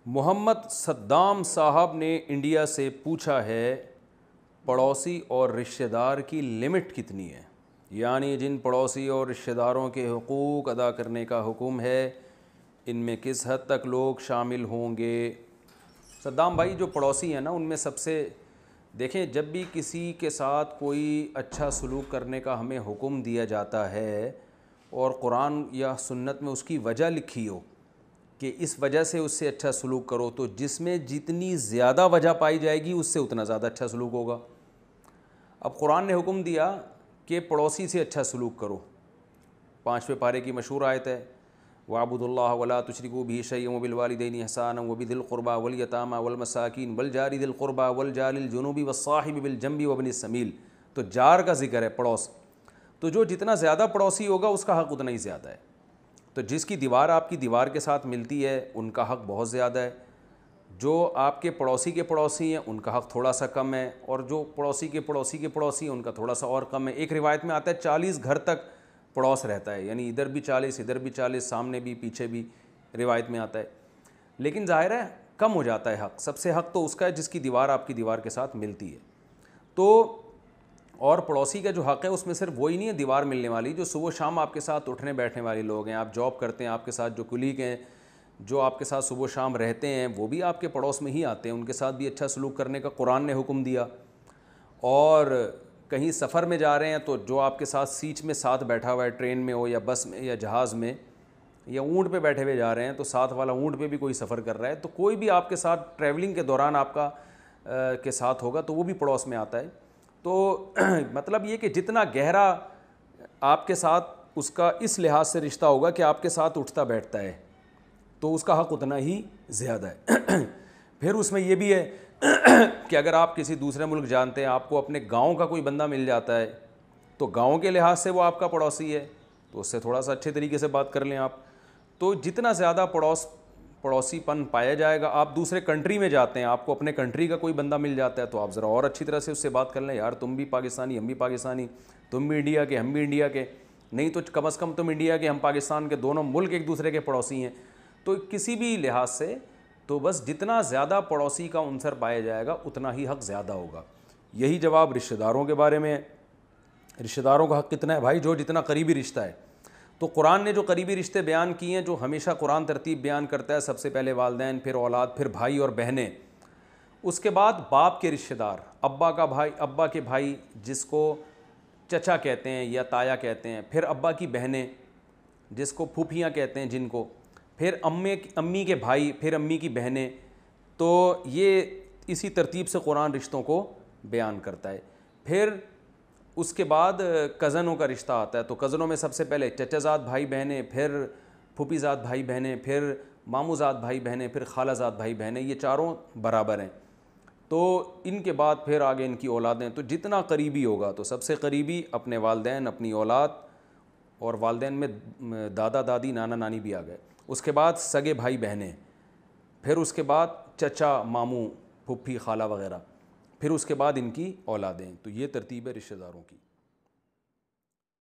محمد Saddam صاحب نے India سے پوچھا ہے پڑوسی اور رشتہ دار کی لمٹ کتنی ہے، یعنی جن پڑوسی اور رشتہ داروں کے حقوق ادا کرنے کا حکم ہے ان میں کس حد تک لوگ شامل ہوں گے۔ صدام بھائی جو پڑوسی ہیں نا ان میں سب سے دیکھیں، جب بھی کسی کے ساتھ کوئی اچھا سلوک کرنے کا ہمیں حکم دیا جاتا ہے اور قرآن یا سنت میں اس کی وجہ لکھی ہو کہ اس وجہ سے اس سے اچھا سلوک کرو، تو جس میں جتنی زیادہ وجہ پائی جائے گی اس سے اتنا زیادہ اچھا سلوک ہوگا۔ اب قرآن نے حکم دیا کہ پڑوسی سے اچھا سلوک کرو، 5ویں پارے کی مشہور آیت ہے وَاعْبُدُوا اللَّهَ وَلَا تُشْرِكُوا بِهِ شَيْئًا وَبِالْوَالِدَيْنِ إِحْسَانًا وَبِذِي الْقُرْبَى وَالْيَتَامَى وَالْمَسَاكِينِ وَالْجَارِ ذِي الْقُرْبَى وَالْجَارِ الْجُنُوبِ وَالصَّاحِبِ بِالْجَنبِ وَابْنِ السَّبِيلِ۔ تو جار کا ذکر ہے، پڑوس، تو جو جتنا زیادہ پڑوسی ہوگا اس کا حق اتنا ہی زیادہ ہے۔ تو جس کی دیوار آپ کی دیوار کے ساتھ ملتی ہے ان کا حق بہت زیادہ ہے، جو آپ کے پڑوسی ہیں ان کا حق تھوڑا سا کم ہے، اور جو پڑوسی کے پڑوسی ہیں ان کا تھوڑا سا اور کم ہے۔ ایک روایت میں آتا ہے 40 گھر تک پڑوس رہتا ہے، یعنی ادھر بھی 40 ادھر بھی 40، سامنے بھی پیچھے بھی، روایت میں آتا ہے۔ لیکن ظاہر ہے کم ہو جاتا ہے حق، سب سے حق تو اس کا ہے جس کی دیوار آپ کی دیوار کے ساتھ ملتی ہے۔ تو اور پڑوسی کا جو حق ہے اس میں صرف وہی نہیں ہے دیوار ملنے والی، جو صبح شام آپ کے ساتھ اٹھنے بیٹھنے والے لوگ ہیں، آپ جاب کرتے ہیں، آپ کے ساتھ جو کلیگ ہیں جو آپ کے ساتھ صبح شام رہتے ہیں وہ بھی آپ کے پڑوس میں ہی آتے ہیں، ان کے ساتھ بھی اچھا سلوک کرنے کا قرآن نے حکم دیا۔ اور کہیں سفر میں جا رہے ہیں تو جو آپ کے ساتھ سیٹ میں ساتھ بیٹھا ہوا ہے، ٹرین میں ہو یا بس میں یا جہاز میں یا اونٹ پہ بیٹھے ہوئے جا رہے ہیں، تو ساتھ والا اونٹ پہ بھی کوئی سفر کر رہا ہے، تو کوئی بھی آپ کے ساتھ ٹریولنگ کے دوران آپ کا کے ساتھ ہوگا تو وہ بھی پڑوس میں آتا ہے۔ تو مطلب یہ کہ جتنا گہرا آپ کے ساتھ اس کا اس لحاظ سے رشتہ ہوگا کہ آپ کے ساتھ اٹھتا بیٹھتا ہے تو اس کا حق اتنا ہی زیادہ ہے۔ پھر اس میں یہ بھی ہے کہ اگر آپ کسی دوسرے ملک جانتے ہیں، آپ کو اپنے گاؤں کا کوئی بندہ مل جاتا ہے تو گاؤں کے لحاظ سے وہ آپ کا پڑوسی ہے، تو اس سے تھوڑا سا اچھے طریقے سے بات کر لیں آپ۔ تو جتنا زیادہ پڑوسی پن پایا جائے گا، آپ دوسرے کنٹری میں جاتے ہیں، آپ کو اپنے کنٹری کا کوئی بندہ مل جاتا ہے تو آپ ذرا اور اچھی طرح سے اس سے بات کر لیں، یار تم بھی پاکستانی ہم بھی پاکستانی، تم بھی انڈیا کے ہم بھی انڈیا کے، نہیں تو کم از کم تم انڈیا کے ہم پاکستان کے، دونوں ملک ایک دوسرے کے پڑوسی ہیں۔ تو کسی بھی لحاظ سے تو بس جتنا زیادہ پڑوسی کا عنصر پایا جائے گا اتنا ہی حق زیادہ ہوگا۔ یہی جواب رشتہ داروں کے بارے میں ہے۔ رشتہ داروں کا حق کتنا ہے بھائی؟ جو جتنا قریبی رشتہ ہے۔ تو قرآن نے جو قریبی رشتے بیان کیے ہیں، جو ہمیشہ قرآن ترتیب بیان کرتا ہے، سب سے پہلے والدین، پھر اولاد، پھر بھائی اور بہنیں، اس کے بعد باپ کے رشتہ دار، ابا کے بھائی جس کو چچا کہتے ہیں یا تایا کہتے ہیں، پھر ابا کی بہنیں جس کو پھوپھیاں کہتے ہیں جن کو، پھر امی کے بھائی، پھر امی کی بہنیں۔ تو یہ اسی ترتیب سے قرآن رشتوں کو بیان کرتا ہے۔ پھر اس کے بعد کزنوں کا رشتہ آتا ہے، تو کزنوں میں سب سے پہلے چچا زاد بھائی بہنیں، پھر پھوپھی زاد بھائی بہنیں، پھر ماموں زاد بھائی بہنیں، پھر خالہ زاد بھائی بہنیں، یہ چاروں برابر ہیں۔ تو ان کے بعد پھر آگے ان کی اولادیں، تو جتنا قریبی ہوگا تو سب سے قریبی اپنے والدین، اپنی اولاد، اور والدین میں دادا دادی نانا نانی بھی آ گئے، اس کے بعد سگے بھائی بہنیں، پھر اس کے بعد چچا ماموں پھوپھی خالہ وغیرہ، پھر اس کے بعد ان کی اولادیں۔ تو یہ ترتیب ہے رشتہ داروں کی۔